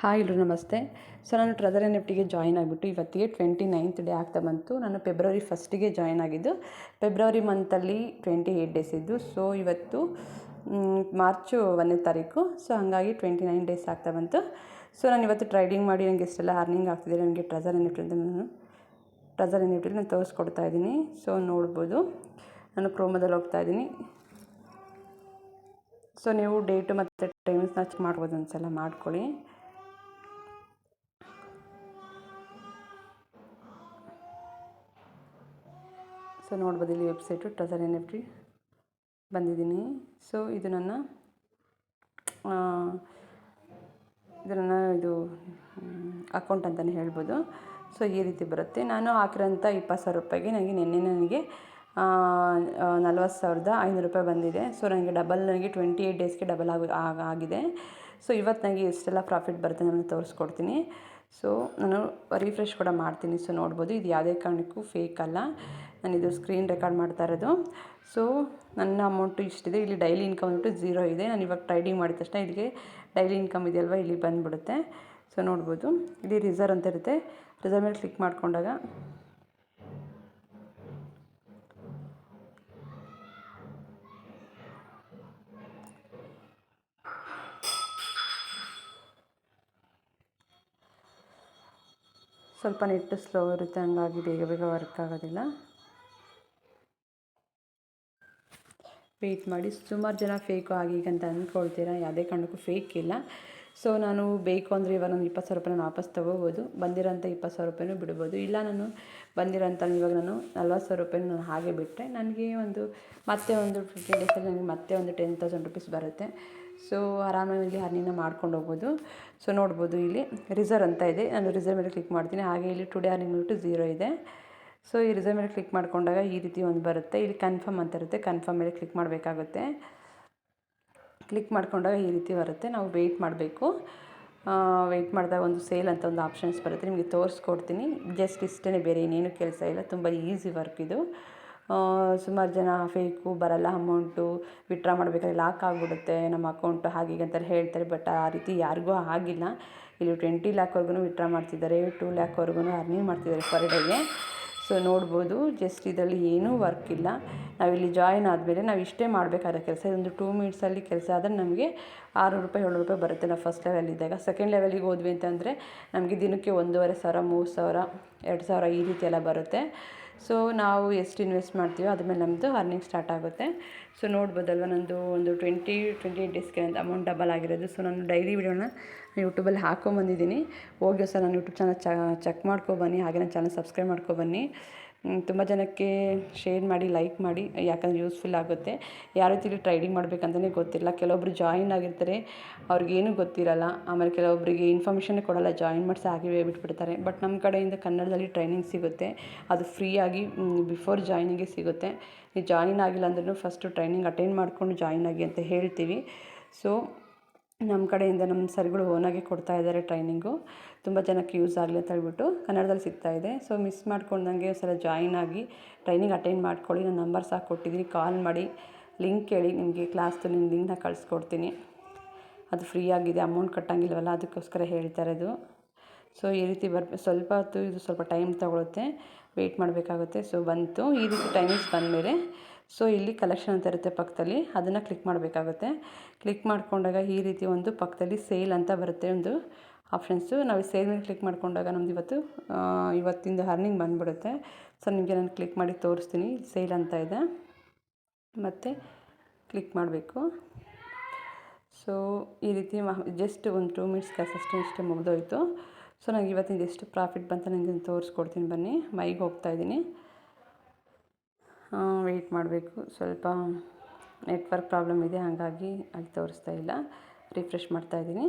Hi ಎಲ್ಲರೂ ನಮಸ್ತೆ. So ನಾನು ಟ್ರೆಸರ್ ಎನ್.ಎಫ್.ಟಿಗೆ ಜಾಯಿನ್ ಆಗಿಬಿಟ್ಟು ಇವತ್ತಿಗೆ 29th ಡೇ ಆಗ್ತಾ ಬಂತು. ನಾನು ಫೆಬ್ರವರಿ 1ಗೆ ಜಾಯಿನ್ ಆಗಿದ್ದು. ಫೆಬ್ರವರಿ ಮಂತಲ್ಲಿ 28 ಡೇಸ್ ಇದ್ದು. ಸೊ ಇವತ್ತು ಮಾರ್ಚು 1ನೇ ತಾರೀಕು. ಸೊ ಹಾಗಾಗಿ 29 ಡೇಸ್ ಆಗ್ತಾ ಬಂತು. ಸೊ ನಾನು ಇವತ್ತು ಟ್ರೇಡಿಂಗ್ ಮಾಡಿ ನನಗೆ ಎಷ್ಟೆಲ್ಲ ಅರ್ನಿಂಗ್ ಆಗ್ತಿದೆ ನನಗೆ ಟ್ರೆಸರ್ ಎನ್.ಎಫ್.ಟಿ ನಾನು ತೋರಿಸ್ಕೊಡ್ತಾ ಇದ್ದೀನಿ. ಸೊ ನೋಡ್ಬೋದು, ನಾನು ಕ್ರೋಮದಲ್ಲಿ ಹೋಗ್ತಾ ಇದ್ದೀನಿ. ಸೊ ನೀವು ಡೇಟು ಮತ್ತು ಟೈಮ್ಸ್ನ ಚೆಕ್ ಮಾಡ್ಬೋದು, ಒಂದ್ಸಲ ಮಾಡ್ಕೊಳ್ಳಿ. ಸೊ ನೋಡ್ಬೋದು, ಇಲ್ಲಿ ವೆಬ್ಸೈಟು ಟ್ರೆಸರ್ ಎನ್.ಎಫ್.ಟಿ ಬಂದಿದ್ದೀನಿ. ಸೊ ಇದು ನನ್ನ ಅಕೌಂಟ್ ಅಂತಲೇ ಹೇಳ್ಬೋದು. ಸೊ ಈ ರೀತಿ ಬರುತ್ತೆ. ನಾನು ಹಾಕಿರೋಂಥ 20,000 ರೂಪಾಯಿಗೆ ನನಗೆ 40,500 ರೂಪಾಯಿ ಬಂದಿದೆ. ಸೊ ನನಗೆ 28 ಡೇಸ್ಗೆ ಡಬಲ್ ಆಗಿದೆ. ಸೊ ಇವತ್ತು ನನಗೆ ಎಷ್ಟೆಲ್ಲ ಪ್ರಾಫಿಟ್ ಬರುತ್ತೆ ನಾನು ತೋರಿಸ್ಕೊಡ್ತೀನಿ. ಸೊ ನಾನು ರಿಫ್ರೆಶ್ ಕೂಡ ಮಾಡ್ತೀನಿ. ಸೊ ನೋಡ್ಬೋದು, ಇದು ಯಾವುದೇ ಕಾರಣಕ್ಕೂ ಫೇಕ್ ಅಲ್ಲ. ನಾನಿದು ಸ್ಕ್ರೀನ್ ರೆಕಾರ್ಡ್ ಮಾಡ್ತಾ ಇರೋದು. ಸೊ ನನ್ನ ಅಮೌಂಟು ಇಷ್ಟಿದೆ. ಇಲ್ಲಿ ಡೈಲಿ ಇನ್ಕಮ್ ಅಂದ್ಬಿಟ್ಟು 0 ಇದೆ. ನಾನು ಇವಾಗ ಟ್ರೇಡಿಂಗ್ ಮಾಡಿದ ತಕ್ಷಣ ಇಲ್ಲಿಗೆ ಡೈಲಿ ಇನ್ಕಮ್ ಇದೆಯಲ್ವ, ಇಲ್ಲಿ ಬಂದುಬಿಡುತ್ತೆ. ಸೊ ನೋಡ್ಬೋದು, ಇಲ್ಲಿ ರಿಸರ್ವ್ ಅಂತ ಇರುತ್ತೆ. ರಿಸರ್ವ್ ಮೇಲೆ ಕ್ಲಿಕ್ ಮಾಡ್ಕೊಂಡಾಗ ಸ್ವಲ್ಪ ನೆಟ್ಟು ಸ್ಲೋ ಇರುತ್ತೆ, ಹಂಗಾಗಿ ಬೇಗ ವರ್ಕ್ ಆಗೋದಿಲ್ಲ. ವೆಯ್ಟ್ ಮಾಡಿ. ಸುಮಾರು ಜನ ಫೇಕು ಆಗೀಗ ಅಂತ ಅಂದ್ಕೊಳ್ತೀರಾ, ಯಾವುದೇ ಕಾರಣಕ್ಕೂ ಫೇಕ್ ಇಲ್ಲ. ಸೊ ನಾನು ಬೇಕು ಅಂದರೆ ಇವಾಗ ನಾನು 20,000 ರೂಪಾಯಿ ವಾಪಸ್ ತೊಗೋಬೋದು. ಬಂದಿರೋಂಥ 20,000 ರೂಪಾಯಿನೂ ಬಿಡ್ಬೋದು. ಇಲ್ಲ ನಾನು ಬಂದಿರೋಂಥ ಇವಾಗ ನಾನು 40,000 ರೂಪಾಯಿನೂ ನಾನು ಹಾಗೆ ಬಿಟ್ಟರೆ ನನಗೆ ಮತ್ತೆ ಒಂದು 15 ಡೇಸಲ್ಲಿ ನನಗೆ ಮತ್ತೆ ಒಂದು 10,000 ರೂಪೀಸ್ ಬರುತ್ತೆ. ಸೊ ಆರಾಮಾಗಿ ಅರ್ನಿಂಗ್ನ ಮಾಡ್ಕೊಂಡು ಹೋಗ್ಬೋದು. ಸೊ ನೋಡ್ಬೋದು, ಇಲ್ಲಿ ರಿಸರ್ವ್ ಅಂತ ಇದೆ. ನಾನು ರಿಸರ್ವ್ ಮೇಲೆ ಕ್ಲಿಕ್ ಮಾಡ್ತೀನಿ. ಹಾಗೆ ಇಲ್ಲಿ ಟುಡೇ ಅರ್ನಿಂಗ್ ಬಿಟ್ಟು 0 ಇದೆ. ಸೊ ಈ ರಿಸರ್ವ್ ಮೇಲೆ ಕ್ಲಿಕ್ ಮಾಡ್ಕೊಂಡಾಗ ಈ ರೀತಿ ಒಂದು ಬರುತ್ತೆ. ಇಲ್ಲಿ ಕನ್ಫರ್ಮ್ ಅಂತ ಇರುತ್ತೆ. ಕನ್ಫರ್ಮ್ ಮೇಲೆ ಕ್ಲಿಕ್ ಮಾಡಬೇಕಾಗುತ್ತೆ. ಕ್ಲಿಕ್ ಮಾಡ್ಕೊಂಡಾಗ ಈ ರೀತಿ ಬರುತ್ತೆ. ನಾವು ವೆಯ್ಟ್ ಮಾಡಬೇಕು. ವೆಯ್ಟ್ ಮಾಡಿದಾಗ ಒಂದು ಸೇಲ್ ಅಂತ ಒಂದು ಆಪ್ಷನ್ಸ್ ಬರುತ್ತೆ, ನಿಮಗೆ ತೋರಿಸ್ಕೊಡ್ತೀನಿ. ಜಸ್ಟ್ ಇಷ್ಟೇ, ಬೇರೆ ಇನ್ನೇನು ಕೆಲಸ ಇಲ್ಲ. ತುಂಬ ಈಸಿ ವರ್ಕ್ ಇದು. ಸುಮಾರು ಜನ ಫೇಕು ಬರಲ್ಲ, ಅಮೌಂಟು ವಿತ್ಡ್ರಾ ಮಾಡಬೇಕಾದ್ರೆ ಲಾಕ್ ಆಗಿಬಿಡುತ್ತೆ ನಮ್ಮ ಅಕೌಂಟು, ಹಾಗೆ ಅಂತಾರೆ ಹೇಳ್ತಾರೆ. ಬಟ್ ಆ ರೀತಿ ಯಾರಿಗೂ ಆಗಿಲ್ಲ. ಇಲ್ಲಿ 20 ಲ್ಯಾಕ್ವರೆಗೂ ವಿತ್ಡ್ರಾ ಮಾಡ್ತಿದ್ದಾರೆ, 2 ಲ್ಯಾಕ್ವರೆಗೂ ಅರ್ನಿಂಗ್ ಮಾಡ್ತಿದ್ದಾರೆ ಪರ್ ಡೇಗೆ. ಸೊ ನೋಡ್ಬೋದು, ಜಸ್ಟ್ ಇದರಲ್ಲಿ ಏನೂ ವರ್ಕ್ ಇಲ್ಲ. ನಾವಿಲ್ಲಿ ಜಾಯಿನ್ ಆದಮೇಲೆ ನಾವು ಇಷ್ಟೇ ಮಾಡಬೇಕಾದ ಕೆಲಸ. ಇದೊಂದು 2 ಮಿನಿಟ್ಸಲ್ಲಿ ಕೆಲಸ ಆದರೆ ನಮಗೆ 600 ರೂಪಾಯಿ 700 ರೂಪಾಯಿ ಬರುತ್ತೆ ನಾವು ಫಸ್ಟ್ ಲೆವೆಲಿದ್ದಾಗ. ಸೆಕೆಂಡ್ ಲೆವೆಲಿಗೆ ಹೋದ್ವಿ ಅಂತಂದರೆ ನಮಗೆ ದಿನಕ್ಕೆ 1,500 3,000 2,000 ಈ ರೀತಿ ಎಲ್ಲ ಬರುತ್ತೆ. ಸೊ ನಾವು ಎಷ್ಟು ಇನ್ವೆಸ್ಟ್ ಮಾಡ್ತೀವೋ ಅದ್ರ ಮೇಲೆ ನಮ್ಮದು ಅರ್ನಿಂಗ್ ಸ್ಟಾರ್ಟ್ ಆಗುತ್ತೆ. ಸೊ ನೋಡ್ಬೋದಲ್ವ, ನಂದು ಒಂದು 28 ಡೇಸ್ಗೆ ನಂದು ಅಮೌಂಟ್ ಡಬಲ್ ಆಗಿರೋದು. ಸೊ ನಾನು ಡೈಲಿ ವಿಡಿಯೋನ ಯೂಟ್ಯೂಬಲ್ಲಿ ಹಾಕ್ಕೊಂಬಂದಿದ್ದೀನಿ. ಹೋಗಿ ಸರ್ ನಾನು ಯೂಟ್ಯೂಬ್ ಚಾನಲ್ ಚೆಕ್ ಮಾಡ್ಕೊಬನ್ನಿ. ಹಾಗೆ ನನ್ನ ಚಾನಲ್ ಸಬ್ಸ್ಕ್ರೈಬ್ ಮಾಡ್ಕೊಬನ್ನಿ. ತುಂಬ ಜನಕ್ಕೆ ಶೇರ್ ಮಾಡಿ, ಲೈಕ್ ಮಾಡಿ, ಯಾಕಂದರೆ ಯೂಸ್ಫುಲ್ ಆಗುತ್ತೆ. ಯಾವ ರೀತಿಲಿ ಟ್ರೇಡಿಂಗ್ ಮಾಡಬೇಕಂತಲೇ ಗೊತ್ತಿಲ್ಲ. ಕೆಲವೊಬ್ರು ಜಾಯಿನ್ ಆಗಿರ್ತಾರೆ, ಅವ್ರಿಗೇನು ಗೊತ್ತಿರಲ್ಲ. ಆಮೇಲೆ ಕೆಲವೊಬ್ಬರಿಗೆ ಇನ್ಫಾರ್ಮೇಷನ್ನೇ ಕೊಡೋಲ್ಲ, ಜಾಯಿನ್ ಮಾಡಿಸಿ ಹಾಗೆ ಬಿಟ್ಬಿಡ್ತಾರೆ. ಬಟ್ ನಮ್ಮ ಕಡೆಯಿಂದ ಕನ್ನಡದಲ್ಲಿ ಟ್ರೈನಿಂಗ್ ಸಿಗುತ್ತೆ. ಅದು ಫ್ರೀಯಾಗಿ ಬಿಫೋರ್ ಜಾಯ್ನಿಂಗೇ ಸಿಗುತ್ತೆ. ನೀವು ಜಾಯಿನ್ ಆಗಿಲ್ಲ ಅಂದ್ರೂ ಫಸ್ಟು ಟ್ರೈನಿಂಗ್ ಅಟೆಂಡ್ ಮಾಡ್ಕೊಂಡು ಜಾಯಿನ್ ಆಗಿ ಅಂತ ಹೇಳ್ತೀವಿ. ಸೊ ನಮ್ಮ ಕಡೆಯಿಂದ ನಮ್ಮ ಸರ್ಗಳು ಓನಾಗಿ ಕೊಡ್ತಾ ಇದ್ದಾರೆ ಟ್ರೈನಿಂಗು. ತುಂಬ ಜನಕ್ಕೆ ಯೂಸ್ ಆಗಲಿ ಅಂತ ಹೇಳ್ಬಿಟ್ಟು ಕನ್ನಡದಲ್ಲಿ ಸಿಗ್ತಾಯಿದೆ. ಸೊ ಮಿಸ್ ಮಾಡ್ಕೊಂಡಂಗೆ ಒಂದ್ಸಲ ಜಾಯಿನ್ ಆಗಿ ಟ್ರೈನಿಂಗ್ ಅಟೆಂಡ್ ಮಾಡ್ಕೊಳ್ಳಿ. ನಾನು ನಂಬರ್ಸ್ ಹಾಕ್ಕೊಟ್ಟಿದ್ದೀನಿ, ಕಾಲ್ ಮಾಡಿ ಲಿಂಕ್ ಕೇಳಿ, ನಿಮಗೆ ಕ್ಲಾಸ್ದು ನಿಮ್ಮ ಲಿಂಕ್ನ ಕಳಿಸ್ಕೊಡ್ತೀನಿ. ಅದು ಫ್ರೀ ಆಗಿದೆ, ಅಮೌಂಟ್ ಕಟ್ಟಂಗಿಲ್ವಲ್ಲ, ಅದಕ್ಕೋಸ್ಕರ ಹೇಳ್ತಾ ಇರೋದು. ಸೊ ಈ ರೀತಿ ಸ್ವಲ್ಪ ಹೊತ್ತು ಇದು ಸ್ವಲ್ಪ ಟೈಮ್ ತೊಗೊಳುತ್ತೆ, ವೆಯ್ಟ್ ಮಾಡಬೇಕಾಗುತ್ತೆ. ಸೊ ಬಂತು, ಈ ರೀತಿ ಟೈಮಿಂಗ್ಸ್ ಬಂದಮೇಲೆ ಸೊ ಇಲ್ಲಿ ಕಲೆಕ್ಷನ್ ಅಂತ ಇರುತ್ತೆ ಪಕ್ಕದಲ್ಲಿ, ಅದನ್ನು ಕ್ಲಿಕ್ ಮಾಡಬೇಕಾಗುತ್ತೆ. ಕ್ಲಿಕ್ ಮಾಡ್ಕೊಂಡಾಗ ಈ ರೀತಿ ಒಂದು ಪಕ್ಕದಲ್ಲಿ ಸೇಲ್ ಅಂತ ಬರುತ್ತೆ ಒಂದು ಆಪ್ಷನ್ಸು. ನಾವು ಸೇಲ್ ಮೇಲೆ ಕ್ಲಿಕ್ ಮಾಡ್ಕೊಂಡಾಗ ನಮ್ದು ಇವತ್ತಿಂದು ಅರ್ನಿಂಗ್ ಬಂದುಬಿಡುತ್ತೆ. ಸೊ ನಿಮಗೆ ನಾನು ಕ್ಲಿಕ್ ಮಾಡಿ ತೋರಿಸ್ತೀನಿ. ಸೇಲ್ ಅಂತ ಇದೆ, ಮತ್ತು ಕ್ಲಿಕ್ ಮಾಡಬೇಕು. ಸೊ ಈ ರೀತಿ ಜಸ್ಟ್ ಒಂದು 2 ಮಿನಿಟ್ಸ್ ಕೆಲಸ ಇಷ್ಟೇ ಮುಗಿದೋಯ್ತು. ಸೊ ನನಗೆ ಇವತ್ತಿಂದ ಎಷ್ಟು ಪ್ರಾಫಿಟ್ ಬಂತ ನನಗೆ ತೋರಿಸ್ಕೊಡ್ತೀನಿ ಬನ್ನಿ. ಮೈಗೆ ಹೋಗ್ತಾಯಿದ್ದೀನಿ, ವೆಯ್ಟ್ ಮಾಡಬೇಕು. ಸ್ವಲ್ಪ ನೆಟ್ವರ್ಕ್ ಪ್ರಾಬ್ಲಮ್ ಇದೆ, ಹಾಗಾಗಿ ಅಲ್ಲಿ ತೋರಿಸ್ತಾ ಇಲ್ಲ. ರಿಫ್ರೆಶ್ ಮಾಡ್ತಾಯಿದ್ದೀನಿ.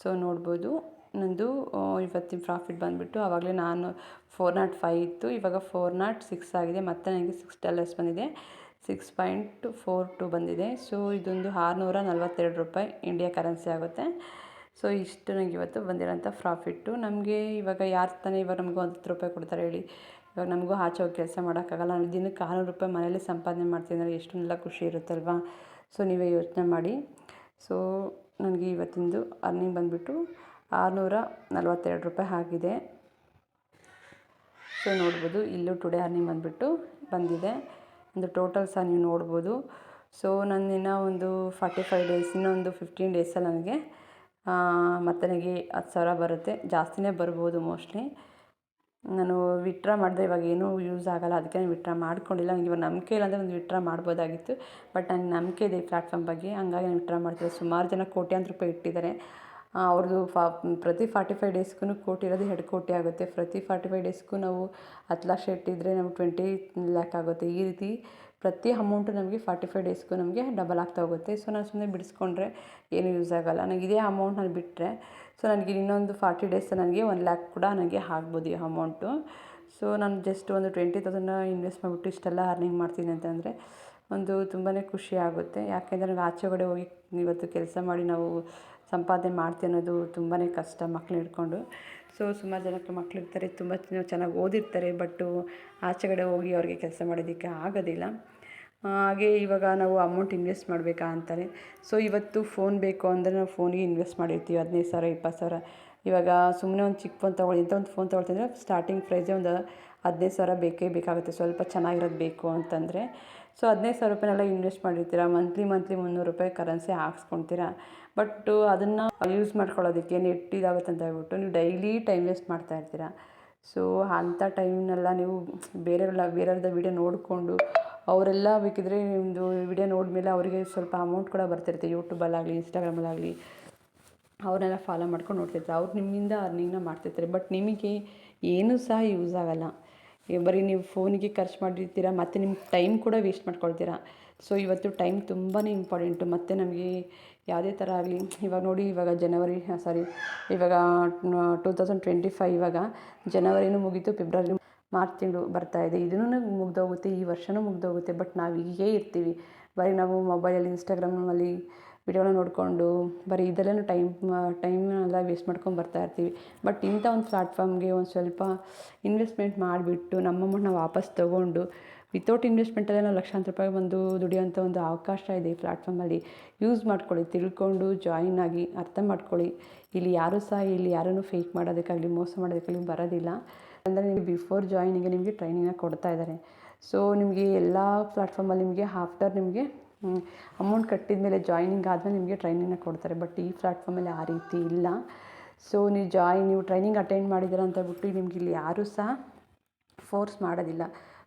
ಸೊ ನೋಡ್ಬೋದು, ನಂದು ಇವತ್ತಿನ ಪ್ರಾಫಿಟ್ ಬಂದುಬಿಟ್ಟು ಆವಾಗಲೇ ನಾನು 405 ಇತ್ತು, ಇವಾಗ 406 ಆಗಿದೆ. ಮತ್ತು ನನಗೆ $6 ಬಂದಿದೆ, 6.42 ಬಂದಿದೆ. ಸೊ ಇದೊಂದು 642 ರೂಪಾಯಿ ಇಂಡಿಯಾ ಕರೆನ್ಸಿ ಆಗುತ್ತೆ. ಸೊ ಇಷ್ಟು ನನಗೆ ಇವತ್ತು ಬಂದಿರೋಂಥ ಪ್ರಾಫಿಟ್ಟು. ನಮಗೆ ಇವಾಗ ಯಾರು ತಾನೇ ಇವಾಗ ನಮಗೂ 10 ರೂಪಾಯಿ ಕೊಡ್ತಾರೆ ಹೇಳಿ. ಇವಾಗ ನಮಗೂ ಆಚೆ ಹೋಗಿ ಕೆಲಸ ಮಾಡೋಕ್ಕಾಗಲ್ಲ. ನಾನು ದಿನಕ್ಕೆ 600 ರೂಪಾಯಿ ಮನೇಲಿ ಸಂಪಾದನೆ ಮಾಡ್ತೀನಿ ಅಂದರೆ ಎಷ್ಟೊಂದೆಲ್ಲ ಖುಷಿ ಇರುತ್ತಲ್ವ. ಸೊ ನೀವೇ ಯೋಚನೆ ಮಾಡಿ. ಸೊ ನನಗೆ ಇವತ್ತಿಂದು ಅರ್ನಿಂಗ್ ಬಂದುಬಿಟ್ಟು 642 ರೂಪಾಯಿ ಆಗಿದೆ. ಸೊ ನೋಡ್ಬೋದು, ಇಲ್ಲೂ ಟುಡೇ ಅರ್ನಿಂಗ್ ಬಂದುಬಿಟ್ಟು ಬಂದಿದೆ. ಒಂದು ಟೋಟಲ್ ಸಹ ನೀವು ನೋಡ್ಬೋದು. ಸೊ ನಾನು ಇನ್ನೂ ಒಂದು 45 ಡೇಸ್, ಇನ್ನೊಂದು 15 ಡೇಸಲ್ಲಿ ನನಗೆ ಮತ್ತು ನನಗೆ 10,000 ಬರುತ್ತೆ. ಜಾಸ್ತಿನೇ ಬರ್ಬೋದು ಮೋಸ್ಟ್ಲಿ. ನಾನು ವಿತ್ಡ್ರಾ ಮಾಡಿದೆ, ಇವಾಗ ಏನೂ ಯೂಸ್ ಆಗೋಲ್ಲ, ಅದಕ್ಕೆ ನಾನು ವಿತ್ಡ್ರಾ ಮಾಡ್ಕೊಂಡಿಲ್ಲ. ನನಗೆ ಇವಾಗ ನಂಬಿಕೆ ಇಲ್ಲ ಅಂದರೆ ಒಂದು ವಿತ್ಡ್ರಾ ಮಾಡ್ಬೋದಾಗಿತ್ತು, ಬಟ್ ನನಗೆ ನಂಬಿಕೆ ಇದೆ ಈ ಪ್ಲ್ಯಾಟ್ಫಾರ್ಮ್ ಬಗ್ಗೆ, ಹಂಗಾಗಿ ನಾನು ವಿತ್ಡ್ರಾ ಮಾಡ್ತಿದ್ದೆ. ಸುಮಾರು ಜನ ಕೋಟ್ಯಾಂತರ ರೂಪಾಯಿ ಇಟ್ಟಿದ್ದಾರೆ. ಅವ್ರದ್ದು ಪ್ರತಿ 45 ಡೇಸ್ಗೂ ಕೋಟಿ ಇರೋದು 2 ಕೋಟಿ ಆಗುತ್ತೆ. ಪ್ರತಿ 45 ಡೇಸ್ಗೂ ನಾವು 10 ಲಕ್ಷ ಇಟ್ಟಿದ್ರೆ ನಮ್ಗೆ 20 ಲ್ಯಾಕ್ ಆಗುತ್ತೆ. ಈ ರೀತಿ ಪ್ರತಿ ಅಮೌಂಟು ನಮಗೆ 45 ಡೇಸ್ಗೂ ನಮಗೆ ಡಬಲ್ ಆಗ್ತಾ ಹೋಗುತ್ತೆ. ಸೊ ನಾನು ಸುಮ್ಮನೆ ಬಿಡಿಸ್ಕೊಂಡ್ರೆ ಏನೂ ಯೂಸ್ ಆಗೋಲ್ಲ. ನನಗೆ ಇದೇ ಅಮೌಂಟ್ ನಾನು ಬಿಟ್ಟರೆ, ಸೊ ನನಗೆ ಇನ್ನೊಂದು 40 ಡೇಸ್ ನನಗೆ 1 ಲ್ಯಾಕ್ ಕೂಡ ನನಗೆ ಆಗ್ಬೋದು ಈ ಅಮೌಂಟು. ಸೊ ನಾನು ಜಸ್ಟ್ ಒಂದು 20,000 ಇನ್ವೆಸ್ಟ್ ಮಾಡಿಬಿಟ್ಟು ಇಷ್ಟೆಲ್ಲ ಅರ್ನಿಂಗ್ ಮಾಡ್ತೀನಿ ಅಂತಂದರೆ ಒಂದು ತುಂಬಾ ಖುಷಿ ಆಗುತ್ತೆ. ಯಾಕೆಂದರೆ ನನಗೆ ಆಚೆಗಡೆ ಹೋಗಿ ಇವತ್ತು ಕೆಲಸ ಮಾಡಿ ನಾವು ಸಂಪಾದನೆ ಮಾಡ್ತೀವಿ ಅನ್ನೋದು ತುಂಬಾ ಕಷ್ಟ, ಮಕ್ಳನ್ನ ಹಿಡ್ಕೊಂಡು. ಸೊ ಸುಮಾರು ಜನಕ್ಕೆ ಮಕ್ಕಳಿರ್ತಾರೆ, ತುಂಬ ಚೆನ್ನಾಗಿ ಓದಿರ್ತಾರೆ, ಬಟ್ಟು ಆಚೆಗಡೆ ಹೋಗಿ ಅವ್ರಿಗೆ ಕೆಲಸ ಮಾಡೋದಕ್ಕೆ ಆಗೋದಿಲ್ಲ. ಹಾಗೆ ಇವಾಗ ನಾವು ಅಮೌಂಟ್ ಇನ್ವೆಸ್ಟ್ ಮಾಡಬೇಕಾ ಅಂತಾರೆ. ಸೊ ಇವತ್ತು ಫೋನ್ ಬೇಕು ಅಂದರೆ ನಾವು ಫೋನಿಗೆ ಇನ್ವೆಸ್ಟ್ ಮಾಡಿರ್ತೀವಿ 15,000 20,000. ಇವಾಗ ಸುಮ್ಮನೆ ಒಂದು ಚಿಕ್ಕ ಫೋನ್ ತೊಗೊಳ್ಳಿ ಅಂತ ಒಂದು ಫೋನ್ ತೊಗೊಳ್ತಿದ್ರೆ ಸ್ಟಾರ್ಟಿಂಗ್ ಪ್ರೈಸೇ ಒಂದು 15,000 ಬೇಕೇ ಬೇಕಾಗುತ್ತೆ, ಸ್ವಲ್ಪ ಚೆನ್ನಾಗಿರೋದು ಬೇಕು ಅಂತಂದರೆ. ಸೊ 15,000 ರೂಪಾಯಿನೆಲ್ಲ ಇನ್ವೆಸ್ಟ್ ಮಾಡಿರ್ತೀರ, ಮಂತ್ಲಿ 300 ರೂಪಾಯಿ ಕರೆನ್ಸಿ ಹಾಕ್ಸ್ಕೊಳ್ತೀರಾ. ಬಟ್ಟು ಅದನ್ನು ಯೂಸ್ ಮಾಡ್ಕೊಳ್ಳೋದಕ್ಕೆ ನೆಟ್ ಇದಾಗುತ್ತೆ ಅಂತ ಹೇಳ್ಬಿಟ್ಟು ನೀವು ಡೈಲಿ ಟೈಮ್ ವೇಸ್ಟ್ ಮಾಡ್ತಾಯಿರ್ತೀರ. ಸೊ ಅಂಥ ಟೈಮ್ನೆಲ್ಲ ನೀವು ಬೇರೆಯವ್ರದ್ದು ವೀಡಿಯೋ ನೋಡಿಕೊಂಡು, ಅವರೆಲ್ಲ ಬೇಕಿದ್ರೆ ನಿಮ್ಮದು ವಿಡಿಯೋ ನೋಡಿದ್ಮೇಲೆ ಅವರಿಗೆ ಸ್ವಲ್ಪ ಅಮೌಂಟ್ ಕೂಡ ಬರ್ತಿರುತ್ತೆ, ಯೂಟ್ಯೂಬಲ್ಲಾಗಲಿ ಇನ್ಸ್ಟಾಗ್ರಾಮಲ್ಲಾಗಲಿ. ಅವ್ರನ್ನೆಲ್ಲ ಫಾಲೋ ಮಾಡ್ಕೊಂಡು ನೋಡ್ತಿರ್ತಾರೆ, ಅವ್ರು ನಿಮ್ಮಿಂದ ಅರ್ನಿಂಗ್ನ ಮಾಡ್ತಿರ್ತಾರೆ. ಬಟ್ ನಿಮಗೆ ಏನೂ ಸಹ ಯೂಸ್ ಆಗೋಲ್ಲ. ಬರೀ ನೀವು ಫೋನಿಗೆ ಖರ್ಚು ಮಾಡಿರ್ತೀರ, ಮತ್ತು ನಿಮ್ಮ ಟೈಮ್ ಕೂಡ ವೇಸ್ಟ್ ಮಾಡ್ಕೊಳ್ತೀರ. ಸೊ ಇವತ್ತು ಟೈಮ್ ತುಂಬಾ ಇಂಪಾರ್ಟೆಂಟು. ಮತ್ತು ನಮಗೆ ಯಾವುದೇ ಥರ ಆಗಲಿ, ಇವಾಗ ನೋಡಿ, ಇವಾಗ ಇವಾಗ 2025, ಇವಾಗ ಜನವರಿನೂ ಮುಗೀತು, ಫೆಬ್ರವರಿ ಮಾರ್ಚ್ ತಿಂಗಳು ಬರ್ತಾಯಿದೆ. ಇದೂ ಮುಗ್ದೋಗುತ್ತೆ, ಈ ವರ್ಷವೂ ಮುಗ್ದೋಗುತ್ತೆ. ಬಟ್ ನಾವು ಹೀಗೇ ಇರ್ತೀವಿ, ಬರೀ ನಾವು ಮೊಬೈಲಲ್ಲಿ ಇನ್ಸ್ಟಾಗ್ರಾಮಲ್ಲಿ ವಿಡಿಯೋನ ನೋಡಿಕೊಂಡು ಬರೀ ಇದರಲ್ಲೇ ಟೈಮ್ನೆಲ್ಲ ವೇಸ್ಟ್ ಮಾಡ್ಕೊಂಡು ಬರ್ತಾಯಿರ್ತೀವಿ. ಬಟ್ ಇಂಥ ಒಂದು ಪ್ಲ್ಯಾಟ್ಫಾರ್ಮ್ಗೆ ಒಂದು ಸ್ವಲ್ಪ ಇನ್ವೆಸ್ಟ್ಮೆಂಟ್ ಮಾಡಿಬಿಟ್ಟು ನಮ್ಮ ಅಮೌಂಟ್ನ ವಾಪಸ್ ತೊಗೊಂಡು ವಿತೌಟ್ ಇನ್ವೆಸ್ಟ್ಮೆಂಟಲ್ಲೇ ನಾವು ಲಕ್ಷಾಂತರ ರೂಪಾಯಿ ಒಂದು ದುಡಿಯೋಂಥ ಒಂದು ಅವಕಾಶ ಇದೆ ಈ ಪ್ಲ್ಯಾಟ್ಫಾರ್ಮಲ್ಲಿ. ಯೂಸ್ ಮಾಡ್ಕೊಳ್ಳಿ, ತಿಳ್ಕೊಂಡು ಜಾಯಿನ್ ಆಗಿ ಅರ್ಥ ಮಾಡ್ಕೊಳ್ಳಿ. ಇಲ್ಲಿ ಯಾರೂ ಫೇಕ್ ಮಾಡೋದಕ್ಕಾಗಲಿ ಮೋಸ ಮಾಡೋದಕ್ಕಾಗಲಿ ಬರೋದಿಲ್ಲ. ಅಂದರೆ ನಿಮಗೆ ಬಿಫೋರ್ ಜಾಯಿನಿಗೆ ನಿಮಗೆ ಟ್ರೈನಿಂಗ್ನ ಕೊಡ್ತಾ ಇದ್ದಾರೆ. ಸೊ ನಿಮಗೆ ಎಲ್ಲ ಪ್ಲ್ಯಾಟ್ಫಾರ್ಮಲ್ಲಿ ನಿಮಗೆ ಆಫ್ಟರ್ ನಿಮಗೆ ಅಮೌಂಟ್ ಕಟ್ಟಿದ ಮೇಲೆ ಜಾಯ್ನಿಂಗ್ ಆದಮೇಲೆ ನಿಮಗೆ ಟ್ರೈನಿಂಗ್ನ ಕೊಡ್ತಾರೆ. ಬಟ್ ಈ ಪ್ಲ್ಯಾಟ್ಫಾರ್ಮಲ್ಲಿ ಆ ರೀತಿ ಇಲ್ಲ. ಸೊ ನೀವು ಟ್ರೈನಿಂಗ್ ಅಟೆಂಡ್ ಮಾಡಿದ್ದೀರ ಅಂತ ಬಿಟ್ಟು ನಿಮ್ಗೆ ಇಲ್ಲಿ ಯಾರೂ ಸಹ ಫೋರ್ಸ್ ಮಾಡೋದಿಲ್ಲ.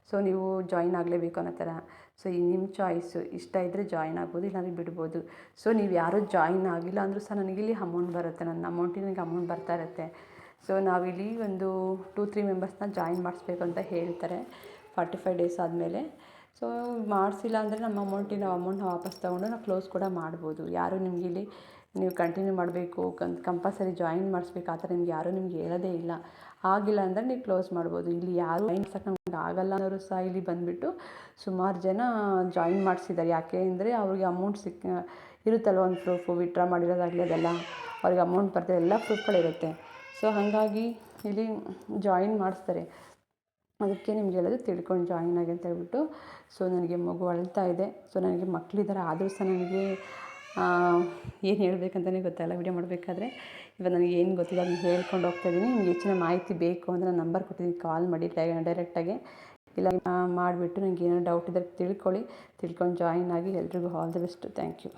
ಸೊ ನೀವು ಜಾಯಿನ್ ಆಗಲೇಬೇಕು ಅನ್ನೋ ಥರ. ಸೊ ನಿಮ್ಮ ಚಾಯ್ಸು, ಇಷ್ಟ ಇದ್ದರೆ ಜಾಯಿನ್ ಆಗ್ಬೋದು, ಇಲ್ಲಾಂದರೆ ಬಿಡ್ಬೋದು. ಸೊ ನೀವು ಯಾರೂ ಜಾಯಿನ್ ಆಗಿಲ್ಲ ಅಂದರೂ ಸಹ ನನಗಿಲ್ಲಿ ಅಮೌಂಟ್ ಬರುತ್ತೆ, ನನ್ನ ಅಮೌಂಟಿಗೆ ನನಗೆ ಅಮೌಂಟ್ ಬರ್ತಾ ಇರುತ್ತೆ. ಸೊ ನಾವಿಲ್ಲಿ ಒಂದು 2-3 ಮೆಂಬರ್ಸ್ನ ಜಾಯಿನ್ ಮಾಡಿಸ್ಬೇಕು ಅಂತ ಹೇಳ್ತಾರೆ 45 ಡೇಸ್ ಆದಮೇಲೆ. ಸೊ ಮಾಡಿಸಿಲ್ಲ ಅಂದರೆ ನಮ್ಮ ಅಮೌಂಟನ್ನ ವಾಪಸ್ ತೊಗೊಂಡು ನಾವು ಕ್ಲೋಸ್ ಕೂಡ ಮಾಡ್ಬೋದು. ಯಾರೂ ನಿಮಗಿಲ್ಲಿ ನೀವು ಕಂಟಿನ್ಯೂ ಮಾಡಬೇಕು, ಕಂಪಲ್ಸರಿ ಜಾಯಿನ್ ಮಾಡಿಸ್ಬೇಕು ಆ ಥರ ಯಾರೂ ನಿಮ್ಗೆ ಹೇಳೋದೇ ಇಲ್ಲ. ಆಗಿಲ್ಲ ಅಂದರೆ ನೀವು ಕ್ಲೋಸ್ ಮಾಡ್ಬೋದು. ಇಲ್ಲಿ ಯಾರೂ ಜಾಯಿನ್ ನಮ್ಗೆ ಆಗಲ್ಲ ಅನ್ನೋರು ಸಹ ಇಲ್ಲಿ ಬಂದುಬಿಟ್ಟು ಸುಮಾರು ಜನ ಜಾಯಿನ್ ಮಾಡಿಸಿದ್ದಾರೆ. ಯಾಕೆ ಅಂದರೆ ಅವ್ರಿಗೆ ಅಮೌಂಟ್ ಇರುತ್ತಲ್ವ, ಒಂದು ಪ್ರೂಫು, ವಿತ್ಡ್ರಾ ಮಾಡಿರೋದಾಗಲಿ ಅದೆಲ್ಲ ಅವ್ರಿಗೆ ಅಮೌಂಟ್ ಬರ್ತದೆ, ಎಲ್ಲ ಪ್ರೂಫ್ಗಳಿರುತ್ತೆ. ಸೊ ಹಾಗಾಗಿ ಇಲ್ಲಿ ಜಾಯಿನ್ ಮಾಡಿಸ್ತಾರೆ. ಅದಕ್ಕೆ ನಿಮ್ಗೆ ಹೇಳೋದು, ತಿಳ್ಕೊಂಡು ಜಾಯಿನ್ ಆಗಿ ಅಂತ ಹೇಳ್ಬಿಟ್ಟು. ಸೊ ನನಗೆ ಮಗು ಅಳ್ತಾ ಇದೆ. ಸೊ ನನಗೆ ಮಕ್ಕಳಿದ್ದಾರೆ, ಆದರೂ ಸಹ ನನಗೆ ಏನು ಹೇಳ್ಬೇಕಂತಲೇ ಗೊತ್ತಾಗಲ್ಲ ವಿಡಿಯೋ ಮಾಡಬೇಕಾದ್ರೆ. ಇವಾಗ ನನಗೆ ಏನು ಗೊತ್ತಿಲ್ಲ ಅದನ್ನು ಹೇಳ್ಕೊಂಡು ಹೋಗ್ತಾಯಿದ್ದೀನಿ. ನಿಮ್ಗೆ ಹೆಚ್ಚಿನ ಮಾಹಿತಿ ಬೇಕು ಅಂದರೆ ನಾನು ನಂಬರ್ ಕೊಟ್ಟಿದ್ದೀನಿ, ಕಾಲ್ ಮಾಡಿ ಡೈರೆಕ್ಟಾಗಿ. ಇಲ್ಲ ಮಾಡಿಬಿಟ್ಟು ನನಗೆ ಏನೋ ಡೌಟ್ ಇದ್ದರೆ ತಿಳ್ಕೊಂಡು ಜಾಯಿನ್ ಆಗಿ. ಎಲ್ರಿಗೂ all the best. Thank you.